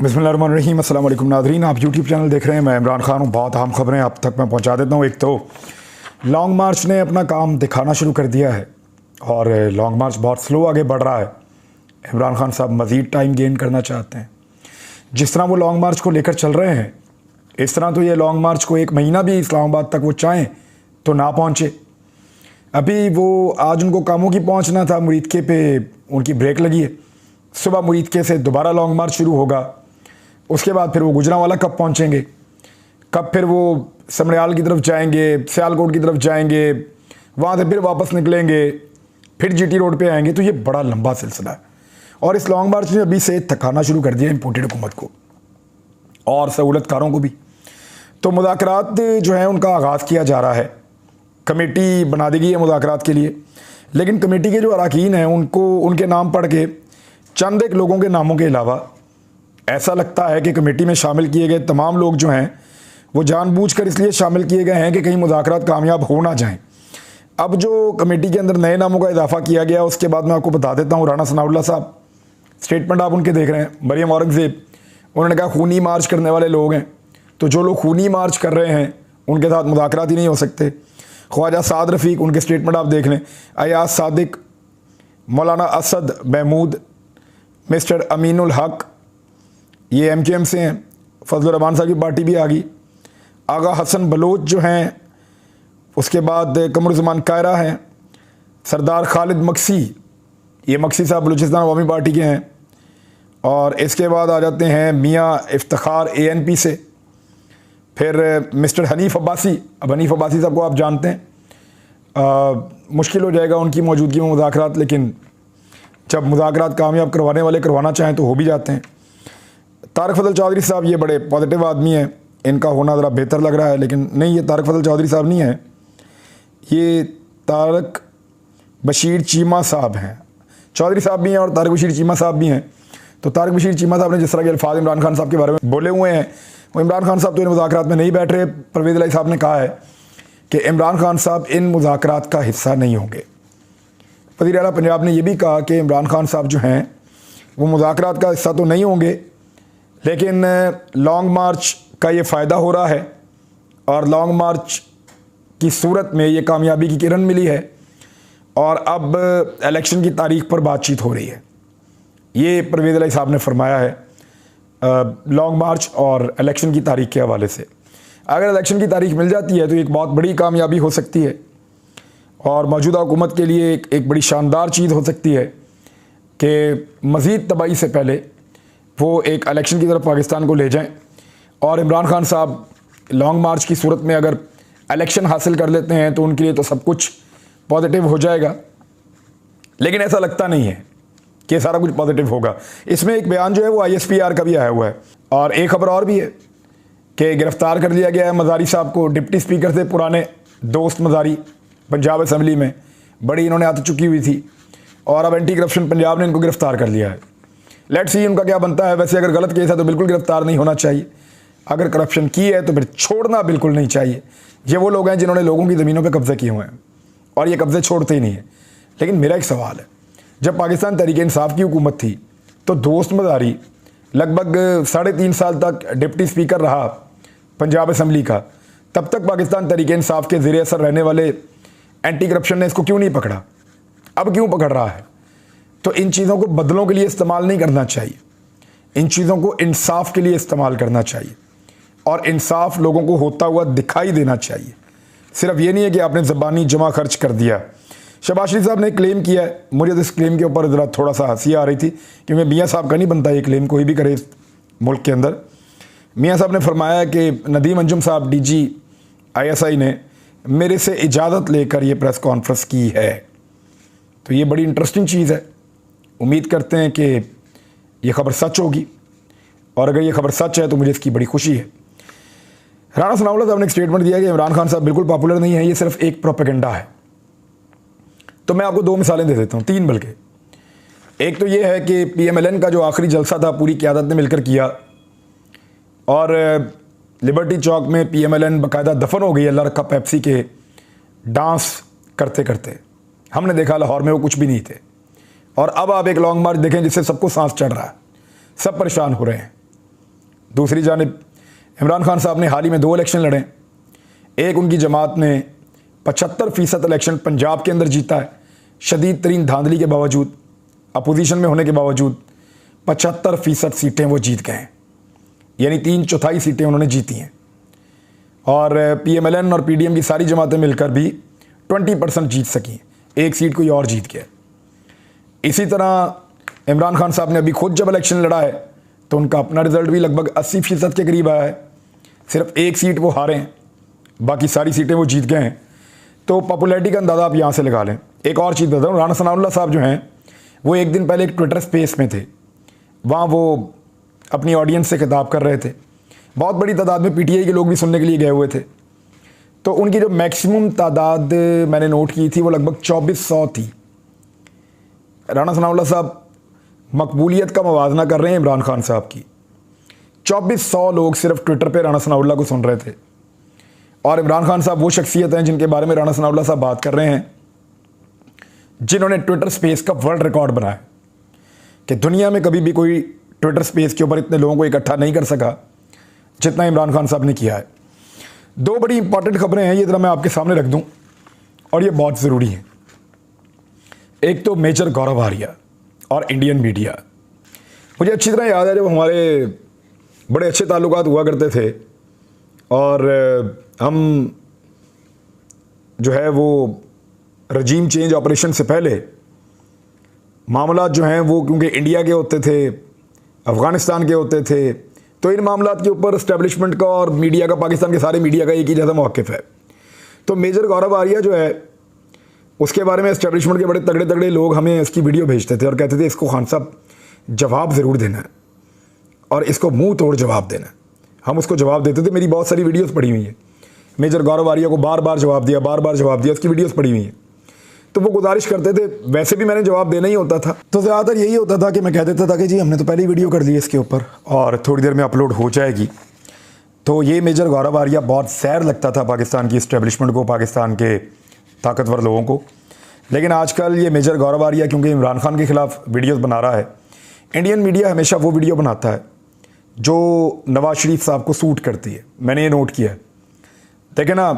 बिस्मिल्लाहिर्रहमानिर्रहीम। अस्सलाम वालेकुम नाज़रीन, आप यूट्यूब चैनल देख रहे हैं। मैं इमरान खान हूँ। बहुत अहम खबरें आप तक मैं पहुँचा देता हूँ। एक तो लॉन्ग मार्च ने अपना काम दिखाना शुरू कर दिया है और लॉन्ग मार्च बहुत स्लो आगे बढ़ रहा है। इमरान खान साहब मज़ीद टाइम गेन करना चाहते हैं। जिस तरह वो लॉन्ग मार्च को लेकर चल रहे हैं, इस तरह तो ये लॉन्ग मार्च को एक महीना भी इस्लामाबाद तक वो चाहें तो ना पहुँचे। अभी वो आज उनको कामों की पहुँचना था, मुरीदके पे उनकी ब्रेक लगी है। सुबह मुरीदके से दोबारा लॉन्ग मार्च शुरू होगा। उसके बाद फिर वो गुजरांवाला कब पहुंचेंगे, कब फिर वो समरियाल की तरफ जाएंगे, सियालकोट की तरफ जाएंगे, वहाँ से फिर वापस निकलेंगे, फिर जीटी रोड पे आएंगे। तो ये बड़ा लंबा सिलसिला है और इस लॉन्ग मार्च ने अभी से थकाना शुरू कर दिया इम्पोर्टेड हुकूमत को और सहूलतकारों को भी। तो मुज़ाकरात जो है उनका आगाज़ किया जा रहा है। कमेटी बना दी गई है मुज़ाकरात के लिए, लेकिन कमेटी के जो अरकान हैं उनको उनके नाम पढ़ के चंद एक लोगों के नामों के अलावा ऐसा लगता है कि कमेटी में शामिल किए गए तमाम लोग जो हैं वो जानबूझकर इसलिए शामिल किए गए हैं कि कहीं मुज़ाकरात कामयाब हो ना जाएं। अब जो कमेटी के अंदर नए नामों का इजाफा किया गया, उसके बाद मैं आपको बता देता हूँ। राना सनाउल्लाह साहब, स्टेटमेंट आप उनके देख रहे हैं। मरियम औरंगज़ेब, उन्होंने कहा खूनी मार्च करने वाले लोग हैं, तो जो लोग खूनी मार्च कर रहे हैं उनके साथ मुज़ाकरात ही नहीं हो सकते। ख्वाजा साद रफ़ीक, उनके स्टेटमेंट आप देख लें। अयाज सादिक, मौलाना असद महमूद, मिस्टर अमीनुल हक, ये MKM से हैं। फजलुर रहमान साहब की पार्टी भी आ गई। आगा हसन बलोच जो हैं, उसके बाद कमरुज़्ज़मान कायरा हैं। सरदार खालिद मक्सी, ये मक्सी साहब बलूचिस्तान अवामी पार्टी के हैं। और इसके बाद आ जाते हैं मियाँ इफ्तिखार ANP से। फिर मिस्टर हनीफ अब्बासी। अब हनीफ अब्बासी साहब को आप जानते हैं, मुश्किल हो जाएगा उनकी मौजूदगी में मुज़ाकरात, लेकिन जब मुज़ाकरात कामयाब करवाने वाले करवाना चाहें तो हो भी जाते हैं। तारक फजल चौधरी साहब, ये बड़े पॉजिटिव आदमी हैं, इनका होना ज़रा बेहतर लग रहा है, लेकिन नहीं, ये तारक फजल चौधरी साहब नहीं है, ये तारक बशीर चीमा साहब हैं। चौधरी साहब भी हैं और तारक बशीर चीमा साहब भी हैं। तो तारक बशीर चीमा साहब ने जिस तरह के अल्फाज इमरान खान साहब के बारे में बोले हुए हैं, वो इमरान खान साहब तो इन मुज़ाकरात में नहीं बैठ रहे। परवेज़ इलाही साहब ने कहा है कि इमरान खान साहब इन मुज़ाकरात का हिस्सा नहीं होंगे। वज़ीर आला पंजाब ने यह भी कहा कि इमरान खान साहब जो हैं वो मुज़ाकरात का हिस्सा तो नहीं होंगे, लेकिन लॉन्ग मार्च का ये फ़ायदा हो रहा है और लॉन्ग मार्च की सूरत में ये कामयाबी की किरण मिली है और अब इलेक्शन की तारीख पर बातचीत हो रही है। ये परवेज़ इलाही साहब ने फरमाया है लॉन्ग मार्च और इलेक्शन की तारीख के हवाले से। अगर इलेक्शन की तारीख मिल जाती है तो एक बहुत बड़ी कामयाबी हो सकती है और मौजूदा हुकूमत के लिए एक बड़ी शानदार चीज़ हो सकती है कि मज़ीद तबाही से पहले वो एक इलेक्शन की तरफ पाकिस्तान को ले जाएं। और इमरान खान साहब लॉन्ग मार्च की सूरत में अगर इलेक्शन हासिल कर लेते हैं तो उनके लिए तो सब कुछ पॉजिटिव हो जाएगा, लेकिन ऐसा लगता नहीं है कि सारा कुछ पॉजिटिव होगा। इसमें एक बयान जो है वो ISPR का भी आया हुआ है। और एक खबर और भी है कि गिरफ़्तार कर लिया गया है मज़ारी साहब को। डिप्टी स्पीकर थे पुराने दोस्त मज़ारी, पंजाब असम्बली में बड़ी इन्होंने आदत चुकी हुई थी और अब एंटी करप्शन पंजाब ने इनको गिरफ़्तार कर लिया है। लेट्स सी उनका क्या बनता है। वैसे अगर गलत केस है तो बिल्कुल गिरफ़्तार नहीं होना चाहिए, अगर करप्शन की है तो फिर छोड़ना बिल्कुल नहीं चाहिए। ये वो लोग हैं जिन्होंने लोगों की ज़मीनों पे कब्ज़े किए हुए हैं और ये कब्ज़े छोड़ते ही नहीं है। लेकिन मेरा एक सवाल है, जब पाकिस्तान तहरीक इंसाफ की हुकूमत थी तो दोस्त मज़ारी लगभग 3.5 साल तक डिप्टी स्पीकर रहा पंजाब असम्बली का, तब तक पाकिस्तान तहरीक इंसाफ के ज़ेरे असर रहने वाले एंटी करप्शन ने इसको क्यों नहीं पकड़ा? अब क्यों पकड़ रहा है? तो इन चीज़ों को बदलों के लिए इस्तेमाल नहीं करना चाहिए, इन चीज़ों को इंसाफ के लिए इस्तेमाल करना चाहिए और इंसाफ लोगों को होता हुआ दिखाई देना चाहिए। सिर्फ ये नहीं है कि आपने ज़बानी जमा खर्च कर दिया। शहबाज शरीफ साहब ने क्लेम किया है, मुझे तो इस क्लेम के ऊपर ज़रा थोड़ा सा हंसी आ रही थी क्योंकि मियाँ साहब का नहीं बनता ये क्लेम, कोई भी करे इस मुल्क के अंदर। मियाँ साहब ने फरमाया कि नदीम अंजुम साहब DG ISI ने मेरे से इजाज़त लेकर ये प्रेस कॉन्फ्रेंस की है। तो ये बड़ी इंटरेस्टिंग चीज़ है। उम्मीद करते हैं कि ये खबर सच होगी और अगर ये खबर सच है तो मुझे इसकी बड़ी खुशी है। राना सनाउल्लाह साहब ने एक स्टेटमेंट दिया कि इमरान खान साहब बिल्कुल पॉपुलर नहीं है, ये सिर्फ एक प्रोपेगेंडा है। तो मैं आपको 2 मिसालें दे देता हूँ, 3 बल्कि। एक तो ये है कि PMLN का जो आखिरी जलसा था पूरी क़यादत ने मिलकर किया और लिबर्टी चौक में PMLN बाकायदा दफन हो गई अल्लाह रखा पेप्सी के डांस करते करते। हमने देखा लाहौर में वो कुछ भी नहीं थे। और अब आप एक लॉन्ग मार्च देखें जिससे सबको सांस चढ़ रहा है, सब परेशान हो रहे हैं। दूसरी जानिब इमरान खान साहब ने हाल ही में 2 इलेक्शन लड़े। एक उनकी जमात ने 75% इलेक्शन पंजाब के अंदर जीता है, शदीद तरीन धांधली के बावजूद, अपोजिशन में होने के बावजूद 75% सीटें वो जीत गए हैं, यानी 3/4 सीटें उन्होंने जीती हैं। और PMLN और PDM की सारी जमातें मिलकर भी 20% जीत सकी, एक सीट कोई और जीत गया। इसी तरह इमरान खान साहब ने अभी खुद जब इलेक्शन लड़ा है तो उनका अपना रिजल्ट भी लगभग 80% के करीब आया है, सिर्फ एक सीट वो हारे हैं, बाकी सारी सीटें वो जीत गए हैं। तो पॉपुलैरिटी का अंदाज़ा आप यहाँ से लगा लें। एक और चीज़ बता दूँ, राणा सनाउल्लाह साहब जो हैं वो एक दिन पहले एक ट्विटर स्पेस में थे, वहाँ वो अपनी ऑडियंस से खिताब कर रहे थे। बहुत बड़ी तादाद में PTI के लोग भी सुनने के लिए गए हुए थे। तो उनकी जो मैक्सिमम तादाद मैंने नोट की थी वो लगभग 2400 थी। राणा सनाउल्लाह साहब मकबूलियत का मवाजना कर रहे हैं इमरान खान साहब की। 2400 लोग सिर्फ ट्विटर पे राणा सनाउल्लाह को सुन रहे थे। और इमरान खान साहब वो शख्सियत हैं जिनके बारे में राणा सनाउल्लाह साहब बात कर रहे हैं, जिन्होंने ट्विटर स्पेस का वर्ल्ड रिकॉर्ड बनाया कि दुनिया में कभी भी कोई ट्विटर स्पेस के ऊपर इतने लोगों को इकट्ठा नहीं कर सका जितना इमरान खान साहब ने किया है। 2 बड़ी इंपॉर्टेंट खबरें हैं, ये जरा मैं आपके सामने रख दूं और ये बहुत ज़रूरी है। एक तो मेजर गौरव आर्या और इंडियन मीडिया। मुझे अच्छी तरह याद है जब हमारे बड़े अच्छे ताल्लुकात हुआ करते थे और हम जो है वो रजीम चेंज ऑपरेशन से पहले मामला जो हैं वो क्योंकि इंडिया के होते थे, अफ़गानिस्तान के होते थे, तो इन मामलात के ऊपर इस्टेब्लिशमेंट का और मीडिया का, पाकिस्तान के सारे मीडिया का एक ही जैसा मौक़िफ़ है। तो मेजर गौरव आर्या जो है उसके बारे में इस्टेब्लिशमेंट के बड़े तगड़े तगड़े लोग हमें इसकी वीडियो भेजते थे और कहते थे इसको खान साहब जवाब ज़रूर देना है और इसको मुंह तोड़ जवाब देना है। हम उसको जवाब देते थे। मेरी बहुत सारी वीडियोस पड़ी हुई हैं, मेजर गौरव आर्या को बार बार जवाब दिया, उसकी वीडियोस पड़ी हुई हैं। तो वो गुजारिश करते थे, वैसे भी मैंने जवाब देना ही होता था, तो ज़्यादातर यही होता था कि मैं कह देता था कि जी हमने तो पहले ही वीडियो कर ली इसके ऊपर और थोड़ी देर में अपलोड हो जाएगी। तो ये मेजर गौरव आर्या बहुत सैर लगता था पाकिस्तान की इस्टेब्लिशमेंट को, पाकिस्तान के ताकतवर लोगों को। लेकिन आजकल ये मेजर गौरव आर्या क्योंकि इमरान खान के ख़िलाफ़ वीडियोज़ बना रहा है, इंडियन मीडिया हमेशा वो वीडियो बनाता है जो नवाज़ शरीफ साहब को सूट करती है। मैंने ये नोट किया है। देखें ना,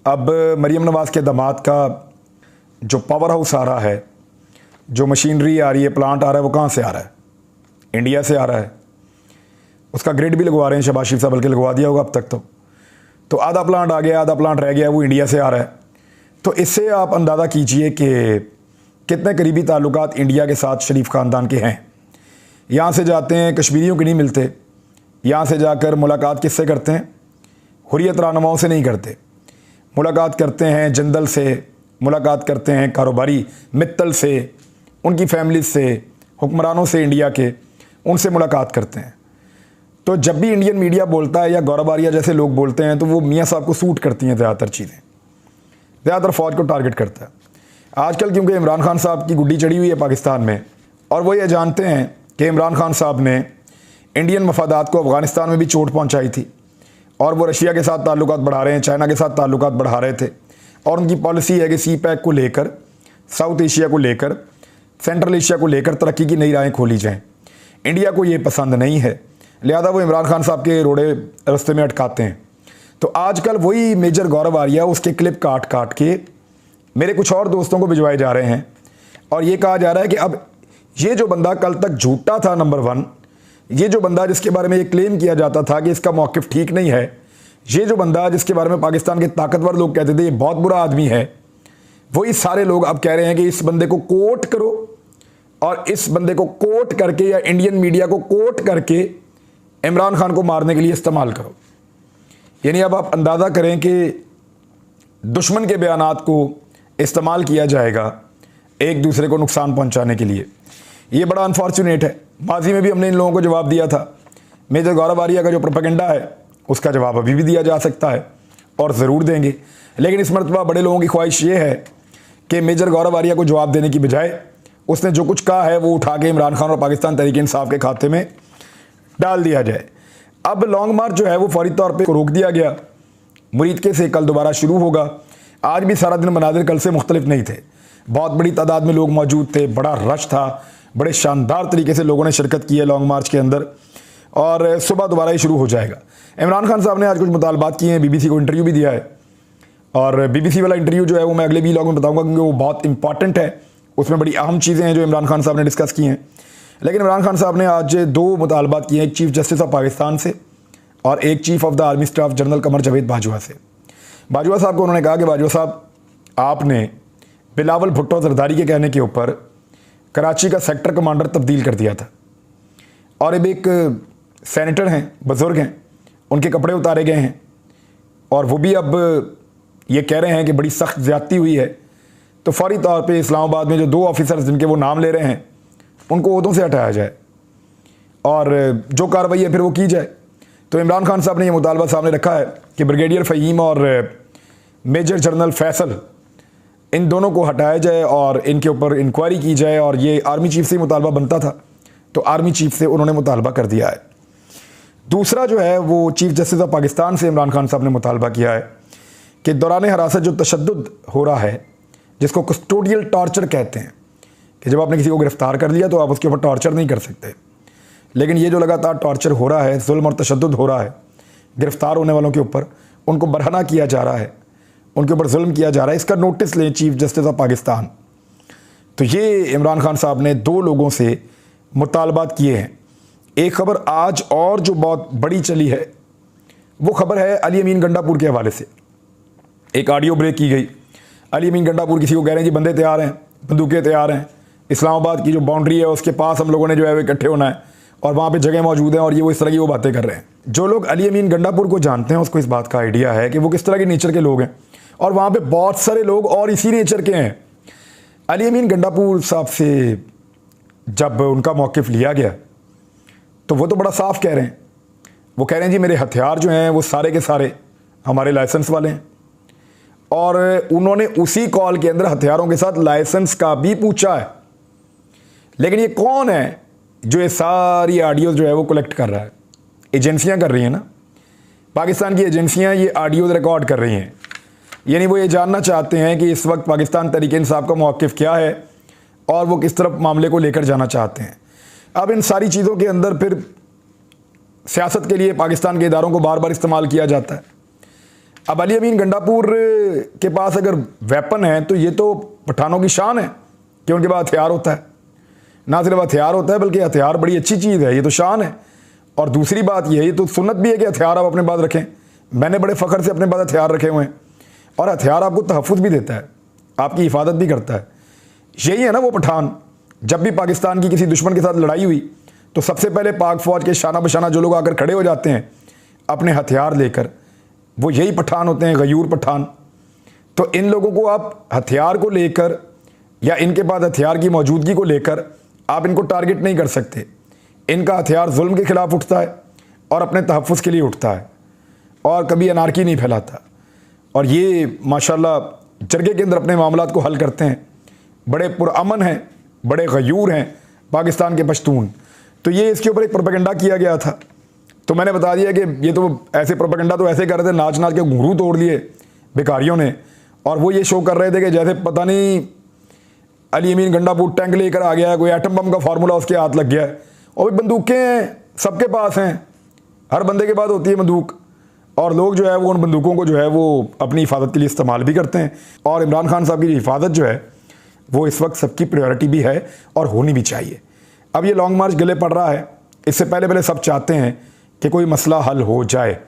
अब मरीम नवाज़ के दामाद का जो पावर हाउस आ रहा है, जो मशीनरी आ रही है, प्लांट आ रहा है, वो कहाँ से आ रहा है? इंडिया से आ रहा है। उसका ग्रिड भी लगवा रहे हैं शहबाज शरीफ साहब, बल्कि लगवा दिया होगा अब तक। तो आधा प्लांट आ गया, आधा प्लांट रह गया, वो इंडिया से आ रहा है। तो इससे आप अंदाज़ा कीजिए कि कितने करीबी ताल्लुकात इंडिया के साथ शरीफ ख़ानदान के हैं। यहाँ से जाते हैं, कश्मीरियों के नहीं मिलते, यहाँ से जाकर मुलाकात किससे करते हैं? हुर्रियत रहनुमाओं से नहीं करते, मुलाकात करते हैं जंदल से, मुलाकात करते हैं कारोबारी मित्तल से, उनकी फैमिली से, हुक्मरानों से इंडिया के, उनसे मुलाकात करते हैं। तो जब भी इंडियन मीडिया बोलता है या गौरव आर्या जैसे लोग बोलते हैं तो वो मियाँ साहब को सूट करती हैं ज़्यादातर चीज़ें, ज़्यादातर फ़ौज को टारगेट करता है। आजकल क्योंकि इमरान खान साहब की गुड्डी चढ़ी हुई है पाकिस्तान में और वो ये जानते हैं कि इमरान खान साहब ने इंडियन मफादात को अफ़गानिस्तान में भी चोट पहुँचाई थी और वो रशिया के साथ ताल्लुकात बढ़ा रहे हैं, चाइना के साथ ताल्लुकात बढ़ा रहे थे। और उनकी पॉलिसी है कि CPEC को लेकर, साउथ एशिया को लेकर, सेंट्रल एशिया को लेकर तरक्की की नई राहें खोली जाएं। इंडिया को ये पसंद नहीं है, लिहाजा वो इमरान खान साहब के रोड़े रास्ते में अटकाते हैं। तो आजकल वही मेजर गौरव आर्या उसके क्लिप काट काट के मेरे कुछ और दोस्तों को भिजवाए जा रहे हैं और ये कहा जा रहा है कि अब ये जो बंदा कल तक झूठा था, नंबर 1, ये जो बंदा जिसके बारे में ये क्लेम किया जाता था कि इसका मौक़िफ़ ठीक नहीं है, ये जो बंदा जिसके बारे में पाकिस्तान के ताकतवर लोग कहते थे ये बहुत बुरा आदमी है, वही सारे लोग अब कह रहे हैं कि इस बंदे को कोट करो और इस बंदे को कोट करके या इंडियन मीडिया को कोट करके इमरान खान को मारने के लिए इस्तेमाल करो। यानी अब आप अंदाज़ा करें कि दुश्मन के बयानात को इस्तेमाल किया जाएगा एक दूसरे को नुकसान पहुंचाने के लिए। ये बड़ा अनफॉर्चुनेट है। माजी में भी हमने इन लोगों को जवाब दिया था। मेजर गौरव आर्या का जो प्रोपेगेंडा है उसका जवाब अभी भी दिया जा सकता है और ज़रूर देंगे, लेकिन इस मरतबा बड़े लोगों की ख्वाहिश ये है कि मेजर गौरव आर्या को जवाब देने की बजाय उसने जो कुछ कहा है वो उठा के इमरान खान और पाकिस्तान तहरीक इंसाफ के खाते में डाल दिया जाए। अब लॉन्ग मार्च जो है वो फौरी तौर पे रोक दिया गया, मुरीदके से कल दोबारा शुरू होगा। आज भी सारा दिन मनाजिर कल से मुख्तलिफ नहीं थे, बहुत बड़ी तादाद में लोग मौजूद थे, बड़ा रश था, बड़े शानदार तरीके से लोगों ने शिरकत की है लॉन्ग मार्च के अंदर। और सुबह दोबारा ही शुरू हो जाएगा। इमरान खान साहब ने आज कुछ मुतालबात किए हैं, बीबीसी को इंटरव्यू भी दिया है और बीबीसी वाला इंटरव्यू जो है वो मैं अगले व्लॉग में बताऊंगा क्योंकि वो बहुत इंपॉर्टेंट है। उसमें बड़ी अहम चीज़ें हैं जो इमरान खान साहब ने डिस्कस की हैं। लेकिन इमरान खान साहब ने आज 2 मुतालबात किए हैं, एक चीफ जस्टिस ऑफ पाकिस्तान से और एक chief of the army staff general Qamar Javed Bajwa से। बाजवा साहब को उन्होंने कहा कि बाजवा साहब, आपने बिलावल भुट्टो जरदारी के कहने के ऊपर कराची का सेक्टर कमांडर तब्दील कर दिया था और अब एक सेनेटर हैं, बुजुर्ग हैं, उनके कपड़े उतारे गए हैं और वो भी अब ये कह रहे हैं कि बड़ी सख्त ज़्यादती हुई है, तो फौरी तौर पे इस्लामाबाद में जो 2 ऑफिसर्स जिनके वो नाम ले रहे हैं उनको ओहदों से हटाया जाए और जो कार्रवाई है फिर वो की जाए। तो इमरान खान साहब ने ये मुतालबा सामने रखा है कि ब्रिगेडियर फ़हीम और मेजर जनरल फैसल, इन दोनों को हटाया जाए और इनके ऊपर इंक्वायरी की जाए। और ये आर्मी चीफ से ही मुतालबा बनता था, तो आर्मी चीफ से उन्होंने मुतालबा कर दिया है। दूसरा जो है वो चीफ जस्टिस ऑफ पाकिस्तान से इमरान खान साहब ने मुतालबा किया है कि दौरान हिरासत जो तशद्दुद हो रहा है, जिसको कस्टोडियल टॉर्चर कहते हैं, कि जब आपने किसी को गिरफ़्तार कर लिया तो आप उसके ऊपर टॉर्चर नहीं कर सकते, लेकिन ये जो लगातार टॉर्चर हो रहा है, जुल्म और तशद्दुद हो रहा है गिरफ़्तार होने वालों के ऊपर, उनको बरहना किया जा रहा है, उनके ऊपर जुल्म किया जा रहा है, इसका नोटिस लें चीफ जस्टिस ऑफ पाकिस्तान। तो ये इमरान खान साहब ने 2 लोगों से मुतालबात किए हैं। एक खबर आज और जो बहुत बड़ी चली है वो खबर है अली अमीन गंडापुर के हवाले से। एक ऑडियो ब्रेक की गई, अली अमीन गंडापुर किसी को कह रहे हैं जी बंदे तैयार हैं, बंदूकें तैयार हैं, इस्लामाबाद की जो बाउंड्री है उसके पास हम लोगों ने जो है वो इकट्ठे होना है और वहाँ पे जगह मौजूद हैं और ये वो इस तरह की वो बातें कर रहे हैं। जो लोग अली अमीन गंडापुर को जानते हैं उसको इस बात का आइडिया है कि वो किस तरह के नेचर के लोग हैं और वहाँ पे बहुत सारे लोग और इसी नेचर के हैं। अली अमीन गंडापुर साहब से जब उनका मौक़िफ़ लिया गया तो वो तो बड़ा साफ कह रहे हैं, वो कह रहे हैं जी मेरे हथियार जो हैं वो सारे के सारे हमारे लाइसेंस वाले हैं और उन्होंने उसी कॉल के अंदर हथियारों के साथ लाइसेंस का भी पूछा है। लेकिन ये कौन है जो ये सारी ऑडियोज़ जो है वो कलेक्ट कर रहा है? एजेंसियां कर रही हैं ना, पाकिस्तान की एजेंसियां ये ऑडियोज़ रिकॉर्ड कर रही हैं, यानी वो ये जानना चाहते हैं कि इस वक्त पाकिस्तान तहरीक-ए-इंसाफ का मौक़िफ़ क्या है और वो किस तरफ मामले को लेकर जाना चाहते हैं। अब इन सारी चीज़ों के अंदर फिर सियासत के लिए पाकिस्तान के इदारों को बार बार इस्तेमाल किया जाता है। अब अली अमीन गंडापुर के पास अगर वेपन है तो ये तो पठानों की शान है कि उनके पास हथियार होता है। ना सिर्फ हथियार होता है बल्कि हथियार बड़ी अच्छी चीज़ है, ये तो शान है। और दूसरी बात ये तो सुन्नत भी है कि हथियार आप अपने पास रखें। मैंने बड़े फ़ख्र से अपने पास हथियार रखे हुए हैं और हथियार आपको तहफ़्फ़ुज़ भी देता है, आपकी हिफाजत भी करता है। यही है ना वो पठान। जब भी पाकिस्तान की किसी दुश्मन के साथ लड़ाई हुई तो सबसे पहले पाक फ़ौज के शाना बशाना जो लोग आकर खड़े हो जाते हैं अपने हथियार लेकर, वो यही पठान होते हैं, गयूर पठान। तो इन लोगों को आप हथियार को लेकर या इनके पास हथियार की मौजूदगी को लेकर आप इनको टारगेट नहीं कर सकते। इनका हथियार जुल्म के ख़िलाफ़ उठता है और अपने तहफ़्फ़ुज़ के लिए उठता है और कभी अनारकी नहीं फैलाता। और ये माशाल्लाह जरगे के अंदर अपने मामलात को हल करते हैं, बड़े पुरअमन हैं, बड़े गयूर हैं पाकिस्तान के पश्तून। तो ये इसके ऊपर एक प्रोपेगेंडा किया गया था, तो मैंने बता दिया कि ये तो ऐसे प्रोपेगेंडा तो ऐसे कर रहे थे, नाच नाच के घुंघरू तोड़ लिए भिखारियों ने, और वो ये शो कर रहे थे कि जैसे पता नहीं अली अमीन गंडापुर टैंक लेकर आ गया है, कोई एटम बम का फार्मूला उसके हाथ लग गया है। और बंदूकें हैं, सबके पास हैं, हर बंदे के पास होती है बंदूक, और लोग जो है वो उन बंदूकों को जो है वो अपनी हिफाजत के लिए इस्तेमाल भी करते हैं। और इमरान खान साहब की हिफाजत जो है वो इस वक्त सबकी प्रायोरिटी भी है और होनी भी चाहिए। अब ये लॉन्ग मार्च गले पड़ रहा है, इससे पहले सब चाहते हैं कि कोई मसला हल हो जाए।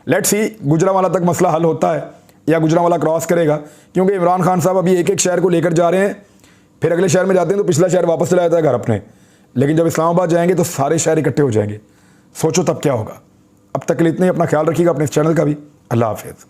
लेट्स सी गुजरांवाला तक मसला हल होता है या गुजरांवाला क्रॉस करेगा, क्योंकि इमरान खान साहब अभी एक एक शहर को लेकर जा रहे हैं, फिर अगले शहर में जाते हैं तो पिछला शहर वापस चला जाता है घर अपने, लेकिन जब इस्लामाबाद जाएंगे तो सारे शहर इकट्ठे हो जाएंगे। सोचो तब क्या होगा। अब तक के लिए इतना ही, अपना ख्याल रखिएगा, अपने इस चैनल का भी। अल्लाह हाफिज़।